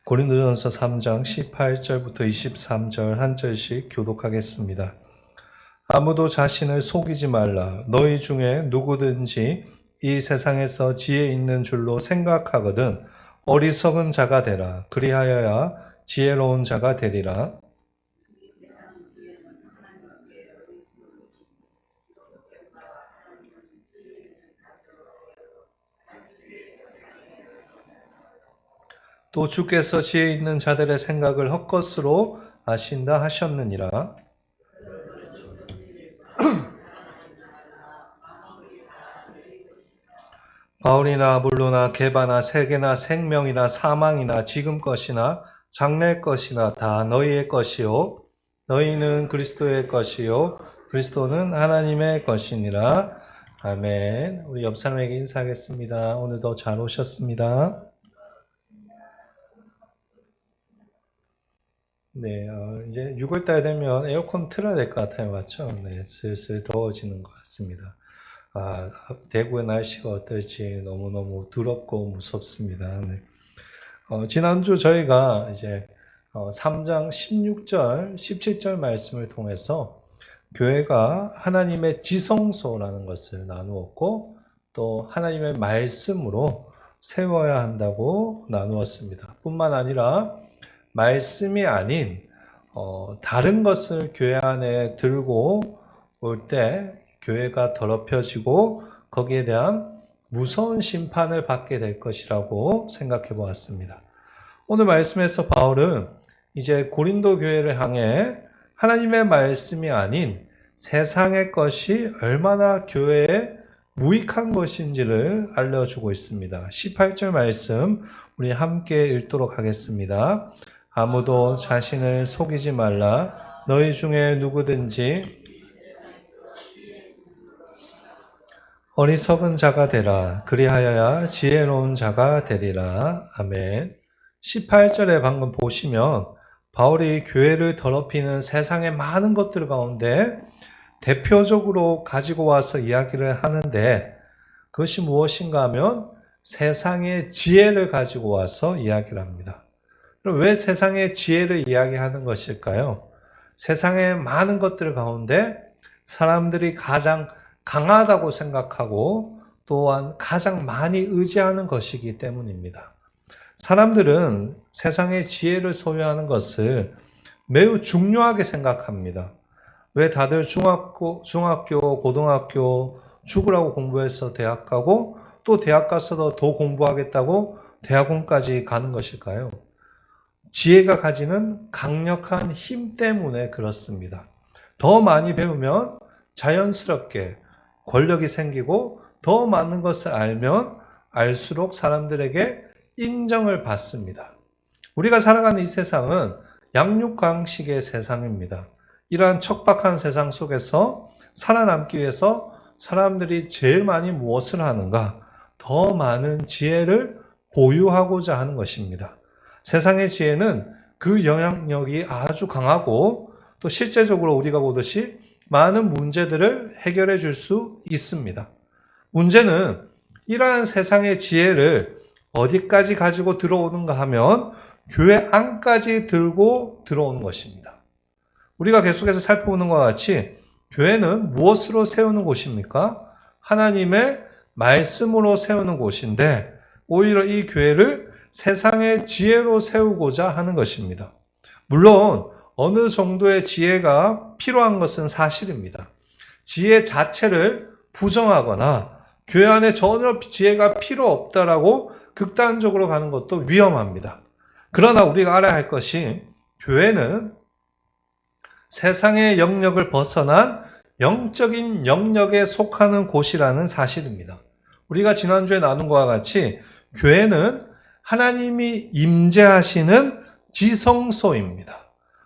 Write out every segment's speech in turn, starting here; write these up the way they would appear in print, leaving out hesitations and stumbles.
고린도전서 3장 18절부터 23절 한 절씩 교독하겠습니다. 아무도 자신을 속이지 말라. 너희 중에 누구든지 이 세상에서 지혜 있는 줄로 생각하거든 어리석은 자가 되라. 그리하여야 지혜로운 자가 되리라. 또 주께서 지혜 있는 자들의 생각을 헛것으로 아신다 하셨느니라. 바울이나 아볼로나 게바나 세계나 생명이나 사망이나 지금 것이나 장래 것이나 다 너희의 것이요 너희는 그리스도의 것이요 그리스도는 하나님의 것이니라. 아멘. 우리 옆 사람에게 인사하겠습니다. 오늘도 잘 오셨습니다. 네, 이제 6월달 되면 에어컨 틀어야 될 것 같아요. 맞죠? 네, 슬슬 더워지는 것 같습니다. 대구의 날씨가 어떨지 너무너무 두렵고 무섭습니다. 네. 지난주 저희가 이제 3장 16절, 17절 말씀을 통해서 교회가 하나님의 지성소라는 것을 나누었고 또 하나님의 말씀으로 세워야 한다고 나누었습니다. 뿐만 아니라 말씀이 아닌 다른 것을 교회 안에 들고 올 때 교회가 더럽혀지고 거기에 대한 무서운 심판을 받게 될 것이라고 생각해 보았습니다. 오늘 말씀에서 바울은 이제 고린도 교회를 향해 하나님의 말씀이 아닌 세상의 것이 얼마나 교회에 무익한 것인지를 알려주고 있습니다. 18절 말씀 우리 함께 읽도록 하겠습니다. 아무도 자신을 속이지 말라. 너희 중에 누구든지 어리석은 자가 되라. 그리하여야 지혜로운 자가 되리라. 아멘. 18절에 방금 보시면 바울이 교회를 더럽히는 세상의 많은 것들 가운데 대표적으로 가지고 와서 이야기를 하는데 그것이 무엇인가 하면 세상의 지혜를 가지고 와서 이야기를 합니다. 그럼 왜 세상의 지혜를 이야기하는 것일까요? 세상의 많은 것들 가운데 사람들이 가장 강하다고 생각하고 또한 가장 많이 의지하는 것이기 때문입니다. 사람들은 세상의 지혜를 소유하는 것을 매우 중요하게 생각합니다. 왜 다들 중학교, 고등학교 죽으라고 공부해서 대학 가고 또 대학 가서도 더 공부하겠다고 대학원까지 가는 것일까요? 지혜가 가지는 강력한 힘 때문에 그렇습니다. 더 많이 배우면 자연스럽게 권력이 생기고 더 많은 것을 알면 알수록 사람들에게 인정을 받습니다. 우리가 살아가는 이 세상은 양육강식의 세상입니다. 이러한 척박한 세상 속에서 살아남기 위해서 사람들이 제일 많이 무엇을 하는가? 더 많은 지혜를 보유하고자 하는 것입니다. 세상의 지혜는 그 영향력이 아주 강하고 또 실제적으로 우리가 보듯이 많은 문제들을 해결해 줄 수 있습니다. 문제는 이러한 세상의 지혜를 어디까지 가지고 들어오는가 하면 교회 안까지 들고 들어오는 것입니다. 우리가 계속해서 살펴보는 것과 같이 교회는 무엇으로 세우는 곳입니까? 하나님의 말씀으로 세우는 곳인데 오히려 이 교회를 세상의 지혜로 세우고자 하는 것입니다. 물론 어느 정도의 지혜가 필요한 것은 사실입니다. 지혜 자체를 부정하거나 교회 안에 전혀 지혜가 필요 없다라고 극단적으로 가는 것도 위험합니다. 그러나 우리가 알아야 할 것이 교회는 세상의 영역을 벗어난 영적인 영역에 속하는 곳이라는 사실입니다. 우리가 지난주에 나눈 것과 같이 교회는 하나님이 임재하시는 지성소입니다.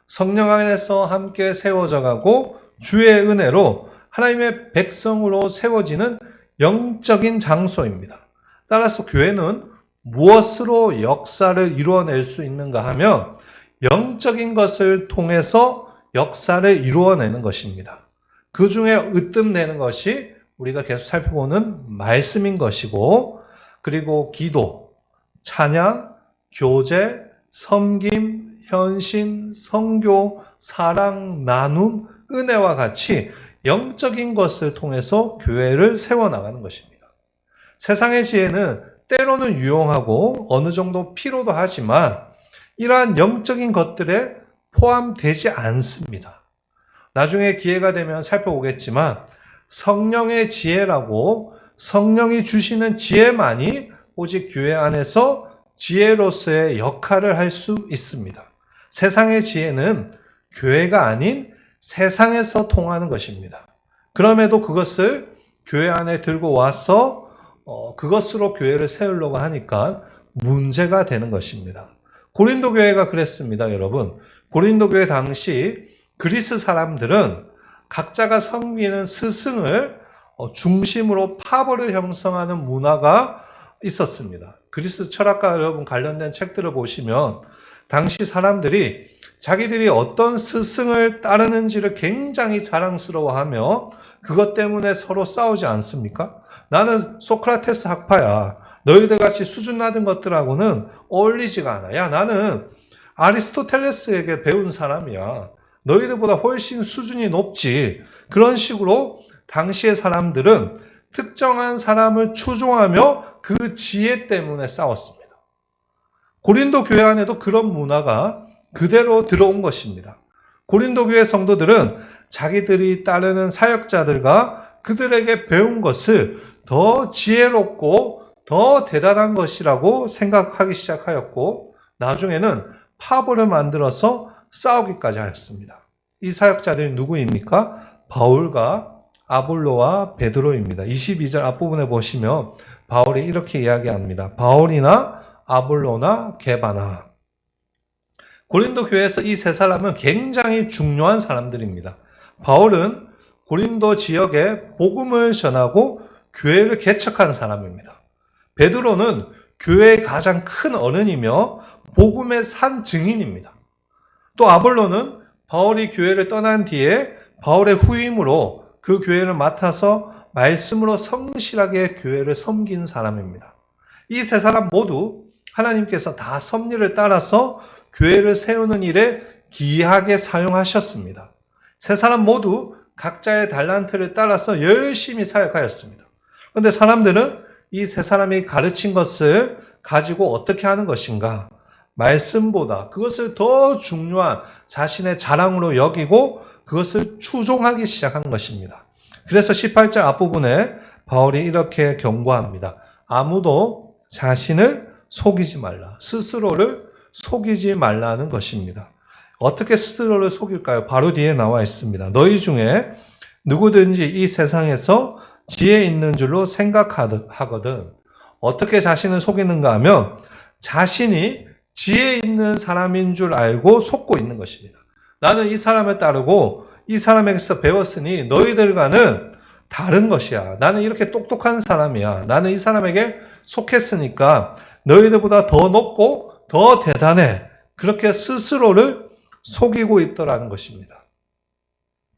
성령 안에서 함께 세워져 가고 주의 은혜로 하나님의 백성으로 세워지는 영적인 장소입니다. 따라서 교회는 무엇으로 역사를 이루어낼 수 있는가 하면 영적인 것을 통해서 역사를 이루어내는 것입니다. 그 중에 으뜸내는 것이 우리가 계속 살펴보는 말씀인 것이고 그리고 기도, 찬양, 교제, 섬김, 헌신, 선교, 사랑, 나눔, 은혜와 같이 영적인 것을 통해서 교회를 세워나가는 것입니다. 세상의 지혜는 때로는 유용하고 어느 정도 필요도 하지만 이러한 영적인 것들에 포함되지 않습니다. 나중에 기회가 되면 살펴보겠지만 성령의 지혜라고 성령이 주시는 지혜만이 오직 교회 안에서 지혜로서의 역할을 할 수 있습니다. 세상의 지혜는 교회가 아닌 세상에서 통하는 것입니다. 그럼에도 그것을 교회 안에 들고 와서 그것으로 교회를 세우려고 하니까 문제가 되는 것입니다. 고린도 교회가 그랬습니다, 여러분. 고린도 교회 당시 그리스 사람들은 각자가 섬기는 스승을 중심으로 파벌을 형성하는 문화가 있었습니다. 그리스 철학과 여러분 관련된 책들을 보시면 당시 사람들이 자기들이 어떤 스승을 따르는지를 굉장히 자랑스러워하며 그것 때문에 서로 싸우지 않습니까? 나는 소크라테스 학파야. 너희들 같이 수준 낮은 것들하고는 어울리지가 않아. 야, 나는 아리스토텔레스에게 배운 사람이야. 너희들보다 훨씬 수준이 높지. 그런 식으로 당시의 사람들은 특정한 사람을 추종하며 그 지혜 때문에 싸웠습니다. 고린도 교회 안에도 그런 문화가 그대로 들어온 것입니다. 고린도 교회 성도들은 자기들이 따르는 사역자들과 그들에게 배운 것을 더 지혜롭고 더 대단한 것이라고 생각하기 시작하였고 나중에는 파벌을 만들어서 싸우기까지 하였습니다. 이 사역자들이 누구입니까? 바울과 아볼로와 베드로입니다. 22절 앞부분에 보시면 바울이 이렇게 이야기합니다. 바울이나 아볼로나 게바나. 고린도 교회에서 이 세 사람은 굉장히 중요한 사람들입니다. 바울은 고린도 지역에 복음을 전하고 교회를 개척한 사람입니다. 베드로는 교회의 가장 큰 어른이며 복음의 산 증인입니다. 또 아볼로는 바울이 교회를 떠난 뒤에 바울의 후임으로 그 교회를 맡아서 말씀으로 성실하게 교회를 섬긴 사람입니다. 이 세 사람 모두 하나님께서 다 섭리를 따라서 교회를 세우는 일에 기이하게 사용하셨습니다. 세 사람 모두 각자의 달란트를 따라서 열심히 사역하였습니다. 그런데 사람들은 이 세 사람이 가르친 것을 가지고 어떻게 하는 것인가? 말씀보다 그것을 더 중요한 자신의 자랑으로 여기고 그것을 추종하기 시작한 것입니다. 그래서 18절 앞부분에 바울이 이렇게 경고합니다. 아무도 자신을 속이지 말라. 스스로를 속이지 말라는 것입니다. 어떻게 스스로를 속일까요? 바로 뒤에 나와 있습니다. 너희 중에 누구든지 이 세상에서 지혜 있는 줄로 생각하거든. 어떻게 자신을 속이는가 하면 자신이 지혜 있는 사람인 줄 알고 속고 있는 것입니다. 나는 이 사람을 따르고 이 사람에게서 배웠으니 너희들과는 다른 것이야. 나는 이렇게 똑똑한 사람이야. 나는 이 사람에게 속했으니까 너희들보다 더 높고 더 대단해. 그렇게 스스로를 속이고 있더라는 것입니다.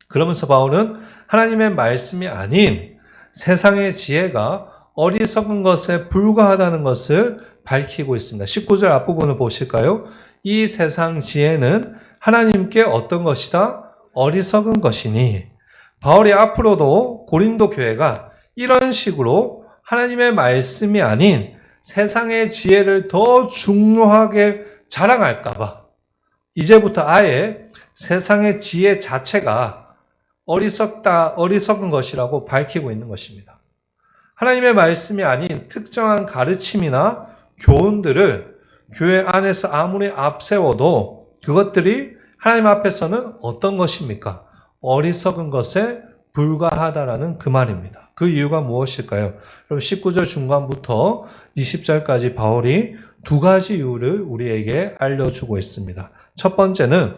그러면서 바울은 하나님의 말씀이 아닌 세상의 지혜가 어리석은 것에 불과하다는 것을 밝히고 있습니다. 19절 앞부분을 보실까요? 이 세상 지혜는 하나님께 어떤 것이다? 어리석은 것이니. 바울이 앞으로도 고린도 교회가 이런 식으로 하나님의 말씀이 아닌 세상의 지혜를 더 중요하게 자랑할까 봐 이제부터 아예 세상의 지혜 자체가 어리석은 것이라고 밝히고 있는 것입니다. 하나님의 말씀이 아닌 특정한 가르침이나 교훈들을 교회 안에서 아무리 앞세워도 그것들이 하나님 앞에서는 어떤 것입니까? 어리석은 것에 불과하다라는 그 말입니다. 그 이유가 무엇일까요? 그럼 19절 중간부터 20절까지 바울이 두 가지 이유를 우리에게 알려주고 있습니다. 첫 번째는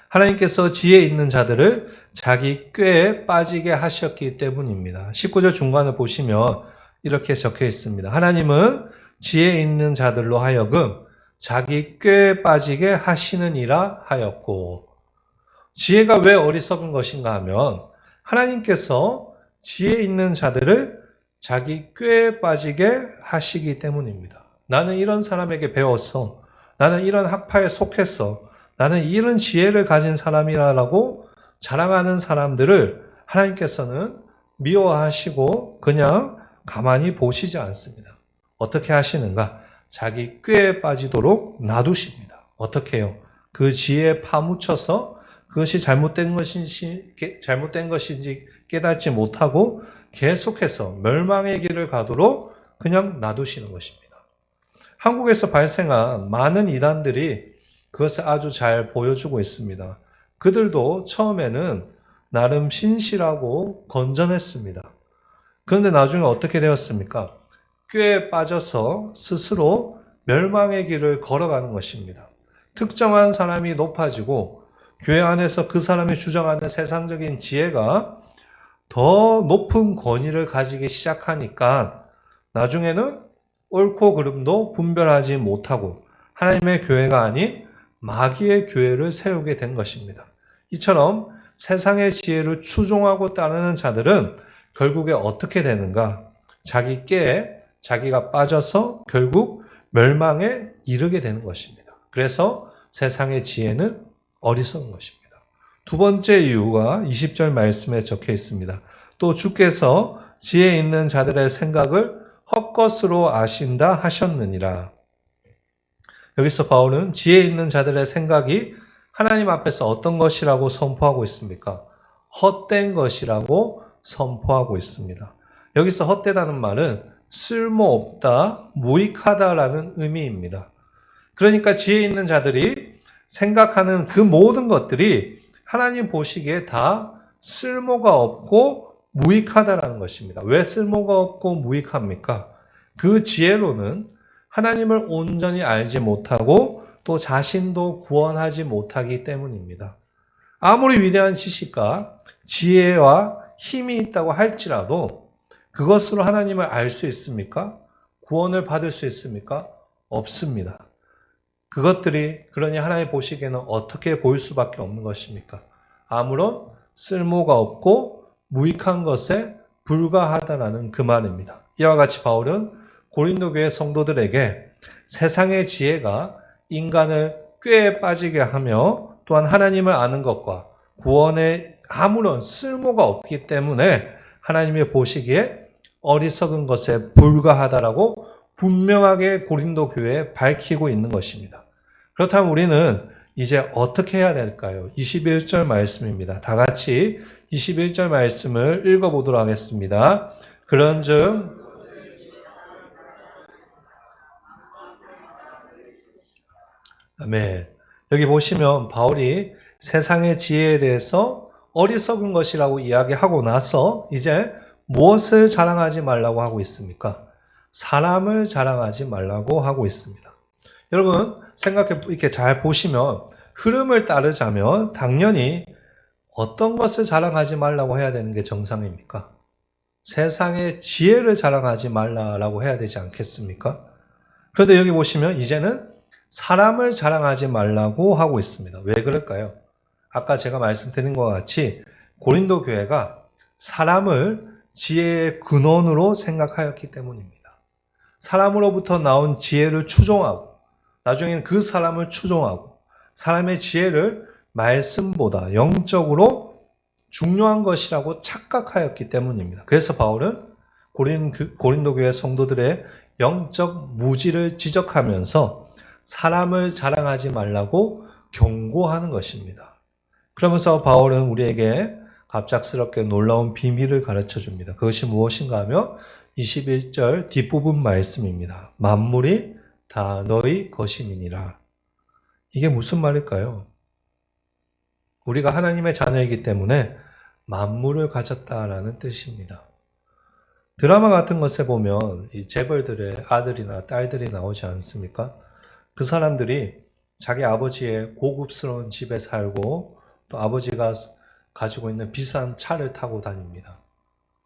하나님께서 지혜 있는 자들을 자기 꾀에 빠지게 하셨기 때문입니다. 19절 중간을 보시면 이렇게 적혀 있습니다. 하나님은 지혜 있는 자들로 하여금 자기 꾀에 빠지게 하시느니라 하였고, 지혜가 왜 어리석은 것인가 하면 하나님께서 지혜 있는 자들을 자기 꾀에 빠지게 하시기 때문입니다. 나는 이런 사람에게 배웠어. 나는 이런 학파에 속했어. 나는 이런 지혜를 가진 사람이라고 자랑하는 사람들을 하나님께서는 미워하시고 그냥 가만히 보시지 않습니다. 어떻게 하시는가? 자기 꾀에 빠지도록 놔두십니다. 어떻게 해요? 그 지혜에 파묻혀서 그것이 잘못된 것인지 깨닫지 못하고 계속해서 멸망의 길을 가도록 그냥 놔두시는 것입니다. 한국에서 발생한 많은 이단들이 그것을 아주 잘 보여주고 있습니다. 그들도 처음에는 나름 신실하고 건전했습니다. 그런데 나중에 어떻게 되었습니까? 꾀에 빠져서 스스로 멸망의 길을 걸어가는 것입니다. 특정한 사람이 높아지고 교회 안에서 그 사람이 주장하는 세상적인 지혜가 더 높은 권위를 가지기 시작하니까 나중에는 옳고 그름도 분별하지 못하고 하나님의 교회가 아닌 마귀의 교회를 세우게 된 것입니다. 이처럼 세상의 지혜를 추종하고 따르는 자들은 결국에 어떻게 되는가? 자기 깨에 자기가 빠져서 결국 멸망에 이르게 되는 것입니다. 그래서 세상의 지혜는 어리석은 것입니다. 두 번째 이유가 20절 말씀에 적혀 있습니다. 또 주께서 지혜 있는 자들의 생각을 헛것으로 아신다 하셨느니라. 여기서 바울은 지혜 있는 자들의 생각이 하나님 앞에서 어떤 것이라고 선포하고 있습니까? 헛된 것이라고 선포하고 있습니다. 여기서 헛되다는 말은 쓸모없다, 무익하다라는 의미입니다. 그러니까 지혜 있는 자들이 생각하는 그 모든 것들이 하나님 보시기에 다 쓸모가 없고 무익하다라는 것입니다. 왜 쓸모가 없고 무익합니까? 그 지혜로는 하나님을 온전히 알지 못하고 또 자신도 구원하지 못하기 때문입니다. 아무리 위대한 지식과 지혜와 힘이 있다고 할지라도 그것으로 하나님을 알 수 있습니까? 구원을 받을 수 있습니까? 없습니다. 그것들이 그러니 하나님 보시기에는 어떻게 보일 수밖에 없는 것입니까? 아무런 쓸모가 없고 무익한 것에 불과하다라는 그 말입니다. 이와 같이 바울은 고린도 교회 성도들에게 세상의 지혜가 인간을 꾀에 빠지게 하며 또한 하나님을 아는 것과 구원에 아무런 쓸모가 없기 때문에 하나님이 보시기에 어리석은 것에 불과하다라고 분명하게 고린도 교회에 밝히고 있는 것입니다. 그렇다면 우리는 이제 어떻게 해야 될까요? 21절 말씀입니다. 다 같이 21절 말씀을 읽어보도록 하겠습니다. 그런즉 아멘. 여기 보시면 바울이 세상의 지혜에 대해서 어리석은 것이라고 이야기하고 나서 이제 무엇을 자랑하지 말라고 하고 있습니까? 사람을 자랑하지 말라고 하고 있습니다. 여러분 이렇게 잘 보시면 흐름을 따르자면 당연히 어떤 것을 자랑하지 말라고 해야 되는 게 정상입니까? 세상의 지혜를 자랑하지 말라고 해야 되지 않겠습니까? 그런데 여기 보시면 이제는 사람을 자랑하지 말라고 하고 있습니다. 왜 그럴까요? 아까 제가 말씀드린 것 같이 고린도 교회가 사람을 지혜의 근원으로 생각하였기 때문입니다. 사람으로부터 나온 지혜를 추종하고 나중에는 그 사람을 추종하고 사람의 지혜를 말씀보다 영적으로 중요한 것이라고 착각하였기 때문입니다. 그래서 바울은 고린도 교회 성도들의 영적 무지를 지적하면서 사람을 자랑하지 말라고 경고하는 것입니다. 그러면서 바울은 우리에게 갑작스럽게 놀라운 비밀을 가르쳐 줍니다. 그것이 무엇인가 하며 21절 뒷부분 말씀입니다. 만물이 다 너희 것임이니라. 이게 무슨 말일까요? 우리가 하나님의 자녀이기 때문에 만물을 가졌다라는 뜻입니다. 드라마 같은 것에 보면 이 재벌들의 아들이나 딸들이 나오지 않습니까? 그 사람들이 자기 아버지의 고급스러운 집에 살고 또 아버지가 가지고 있는 비싼 차를 타고 다닙니다.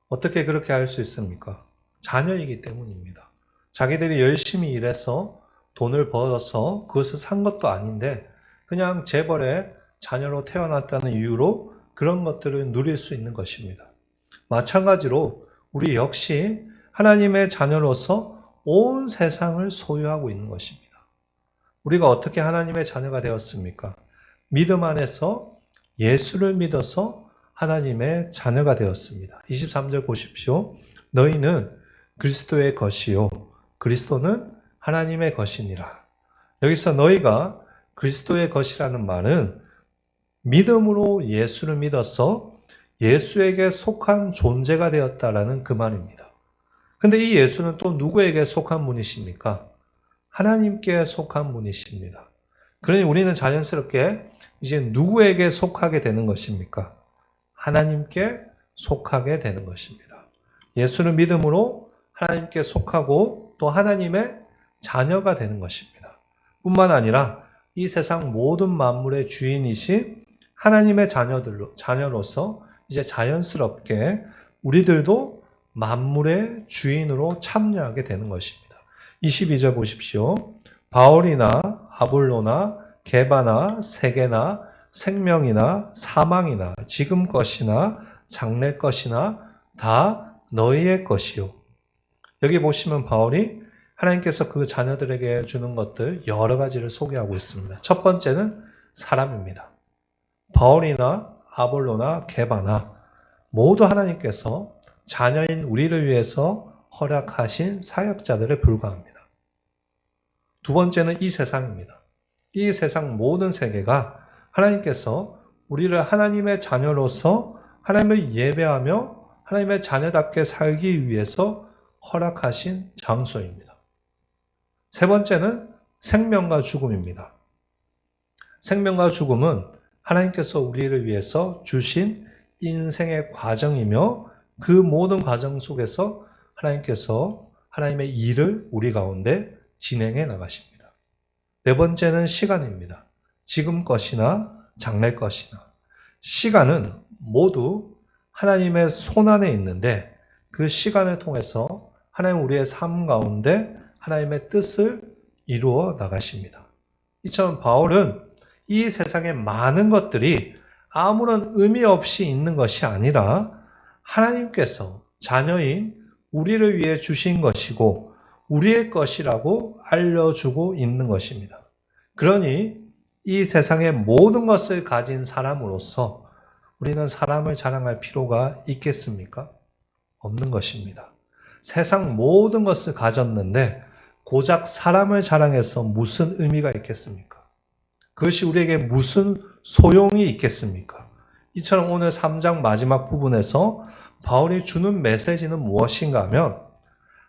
어떻게 그렇게 할 수 있습니까? 자녀이기 때문입니다. 자기들이 열심히 일해서 돈을 벌어서 그것을 산 것도 아닌데 그냥 재벌의 자녀로 태어났다는 이유로 그런 것들을 누릴 수 있는 것입니다. 마찬가지로 우리 역시 하나님의 자녀로서 온 세상을 소유하고 있는 것입니다. 우리가 어떻게 하나님의 자녀가 되었습니까? 믿음 안에서 예수를 믿어서 하나님의 자녀가 되었습니다. 23절 보십시오. 너희는 그리스도의 것이요 그리스도는 하나님의 것이니라. 여기서 너희가 그리스도의 것이라는 말은 믿음으로 예수를 믿어서 예수에게 속한 존재가 되었다라는 그 말입니다. 근데 이 예수는 또 누구에게 속한 분이십니까? 하나님께 속한 분이십니다. 그러니 우리는 자연스럽게 이제 누구에게 속하게 되는 것입니까? 하나님께 속하게 되는 것입니다. 예수를 믿음으로 하나님께 속하고 또 하나님의 자녀가 되는 것입니다. 뿐만 아니라 이 세상 모든 만물의 주인이신 하나님의 자녀로서 이제 자연스럽게 우리들도 만물의 주인으로 참여하게 되는 것입니다. 22절 보십시오. 바울이나 아볼로나 게바나 세계나 생명이나 사망이나 지금 것이나 장래 것이나 다 너희의 것이요. 여기 보시면 바울이 하나님께서 그 자녀들에게 주는 것들 여러 가지를 소개하고 있습니다. 첫 번째는 사람입니다. 바울이나 아볼로나 게바나 모두 하나님께서 자녀인 우리를 위해서 허락하신 사역자들에 불과합니다. 두 번째는 이 세상입니다. 이 세상 모든 세계가 하나님께서 우리를 하나님의 자녀로서 하나님을 예배하며 하나님의 자녀답게 살기 위해서 허락하신 장소입니다. 세 번째는 생명과 죽음입니다. 생명과 죽음은 하나님께서 우리를 위해서 주신 인생의 과정이며 그 모든 과정 속에서 하나님께서 하나님의 일을 우리 가운데 진행해 나가십니다. 네 번째는 시간입니다. 지금 것이나 장래 것이나 시간은 모두 하나님의 손안에 있는데 그 시간을 통해서 하나님 우리의 삶 가운데 하나님의 뜻을 이루어 나가십니다. 이처럼 바울은 이 세상의 많은 것들이 아무런 의미 없이 있는 것이 아니라 하나님께서 자녀인 우리를 위해 주신 것이고 우리의 것이라고 알려주고 있는 것입니다. 그러니 이 세상의 모든 것을 가진 사람으로서 우리는 사람을 자랑할 필요가 있겠습니까? 없는 것입니다. 세상 모든 것을 가졌는데 고작 사람을 자랑해서 무슨 의미가 있겠습니까? 그것이 우리에게 무슨 소용이 있겠습니까? 이처럼 오늘 3장 마지막 부분에서 바울이 주는 메시지는 무엇인가 하면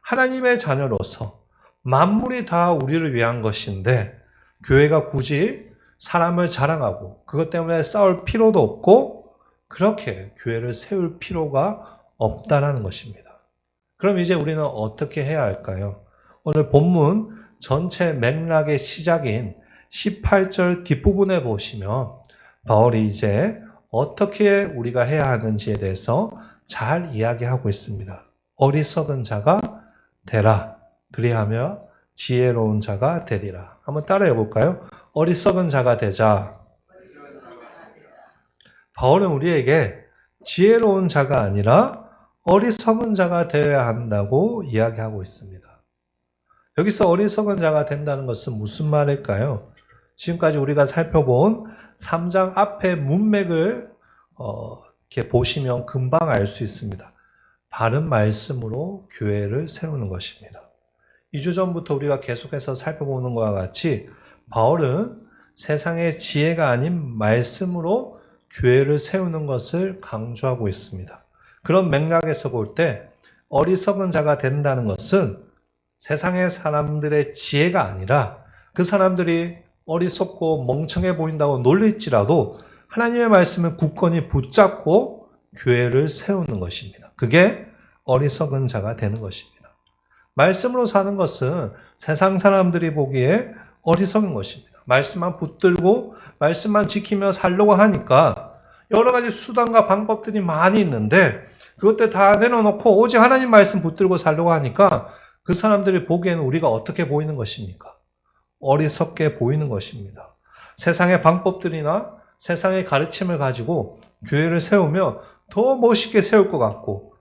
하나님의 자녀로서 만물이 다 우리를 위한 것인데 교회가 굳이 사람을 자랑하고 그것 때문에 싸울 필요도 없고 그렇게 교회를 세울 필요가 없다라는 것입니다. 그럼 이제 우리는 어떻게 해야 할까요? 오늘 본문 전체 맥락의 시작인 18절 뒷부분에 보시면 바울이 이제 어떻게 우리가 해야 하는지에 대해서 잘 이야기하고 있습니다. 어리석은 자가 되라. 그리하며 지혜로운 자가 되리라. 한번 따라해 볼까요? 어리석은 자가 되자. 바울은 우리에게 지혜로운 자가 아니라 어리석은 자가 되어야 한다고 이야기하고 있습니다. 여기서 어리석은 자가 된다는 것은 무슨 말일까요? 지금까지 우리가 살펴본 3장 앞의 문맥을 이렇게 보시면 금방 알 수 있습니다. 바른 말씀으로 교회를 세우는 것입니다. 2주 전부터 우리가 계속해서 살펴보는 것과 같이 바울은 세상의 지혜가 아닌 말씀으로 교회를 세우는 것을 강조하고 있습니다. 그런 맥락에서 볼 때 어리석은 자가 된다는 것은 세상의 사람들의 지혜가 아니라 그 사람들이 어리석고 멍청해 보인다고 놀릴지라도 하나님의 말씀을 굳건히 붙잡고 교회를 세우는 것입니다. 그게 어리석은 자가 되는 것입니다. 말씀으로 사는 것은 세상 사람들이 보기에 어리석은 것입니다. 말씀만 붙들고 말씀만 지키며 살려고 하니까 여러 가지 수단과 방법들이 많이 있는데 그것들 다 내려놓고 오직 하나님 말씀 붙들고 살려고 하니까 그 사람들이 보기에는 우리가 어떻게 보이는 것입니까? 어리석게 보이는 것입니다. 세상의 방법들이나 세상의 가르침을 가지고 교회를 세우며 더 멋있게 세울 것 같고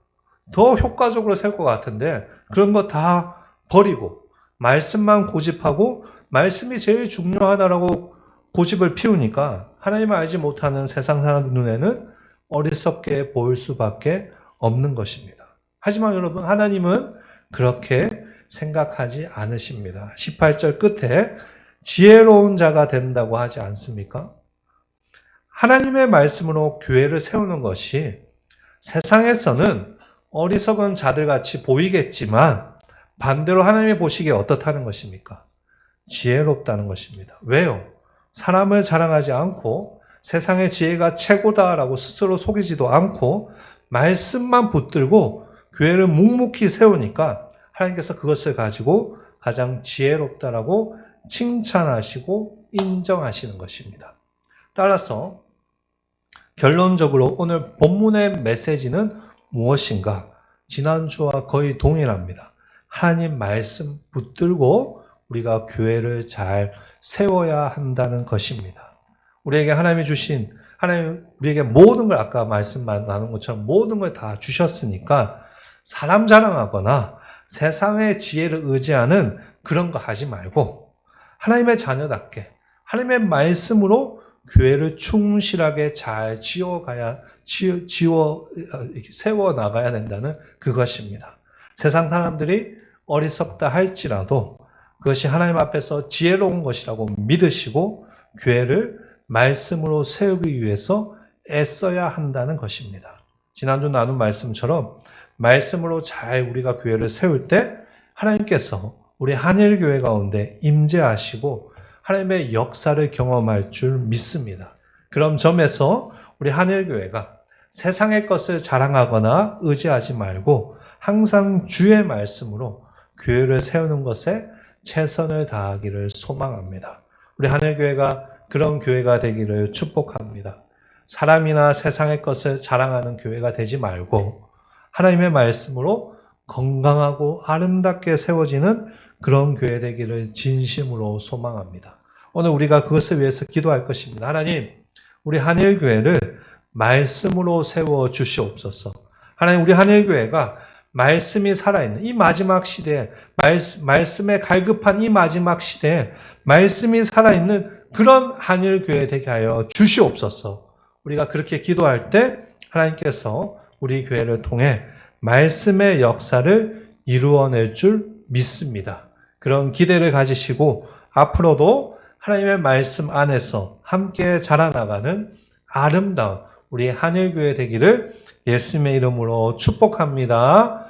더 효과적으로 세울 것 같은데 그런 거 다 버리고 말씀만 고집하고 말씀이 제일 중요하다라고 고집을 피우니까 하나님을 알지 못하는 세상 사람 눈에는 어리석게 보일 수밖에 없는 것입니다. 하지만 여러분, 하나님은 그렇게 생각하지 않으십니다. 18절 끝에 지혜로운 자가 된다고 하지 않습니까? 하나님의 말씀으로 교회를 세우는 것이 세상에서는 어리석은 자들같이 보이겠지만 반대로 하나님이 보시기에 어떻다는 것입니까? 지혜롭다는 것입니다. 왜요? 사람을 자랑하지 않고 세상의 지혜가 최고다라고 스스로 속이지도 않고 말씀만 붙들고 교회를 묵묵히 세우니까 하나님께서 그것을 가지고 가장 지혜롭다라고 칭찬하시고 인정하시는 것입니다. 따라서 결론적으로 오늘 본문의 메시지는 무엇인가? 지난주와 거의 동일합니다. 하나님 말씀 붙들고 우리가 교회를 잘 세워야 한다는 것입니다. 우리에게 하나님이 주신, 하나님 우리에게 모든 걸 아까 말씀 나눈 것처럼 모든 걸 다 주셨으니까 사람 자랑하거나 세상의 지혜를 의지하는 그런 거 하지 말고 하나님의 자녀답게 하나님의 말씀으로 교회를 충실하게 잘 세워 나가야 된다는 그것입니다. 세상 사람들이 어리석다 할지라도 그것이 하나님 앞에서 지혜로운 것이라고 믿으시고 교회를 말씀으로 세우기 위해서 애써야 한다는 것입니다. 지난주 나눈 말씀처럼 말씀으로 잘 우리가 교회를 세울 때 하나님께서 우리 한일교회 가운데 임재하시고 하나님의 역사를 경험할 줄 믿습니다. 그런 점에서 우리 한일교회가 세상의 것을 자랑하거나 의지하지 말고 항상 주의 말씀으로 교회를 세우는 것에 최선을 다하기를 소망합니다. 우리 한일교회가 그런 교회가 되기를 축복합니다. 사람이나 세상의 것을 자랑하는 교회가 되지 말고 하나님의 말씀으로 건강하고 아름답게 세워지는 그런 교회 되기를 진심으로 소망합니다. 오늘 우리가 그것을 위해서 기도할 것입니다. 하나님, 우리 한일교회를 말씀으로 세워 주시옵소서. 하나님, 우리 한일교회가 말씀이 살아있는 이 마지막 시대에, 말씀에 갈급한 이 마지막 시대에 말씀이 살아있는 그런 한일교회 되게 하여 주시옵소서. 우리가 그렇게 기도할 때 하나님께서 우리 교회를 통해 말씀의 역사를 이루어낼 줄 믿습니다. 그런 기대를 가지시고 앞으로도 하나님의 말씀 안에서 함께 자라나가는 아름다운 우리 한일교회 되기를 예수님의 이름으로 축복합니다.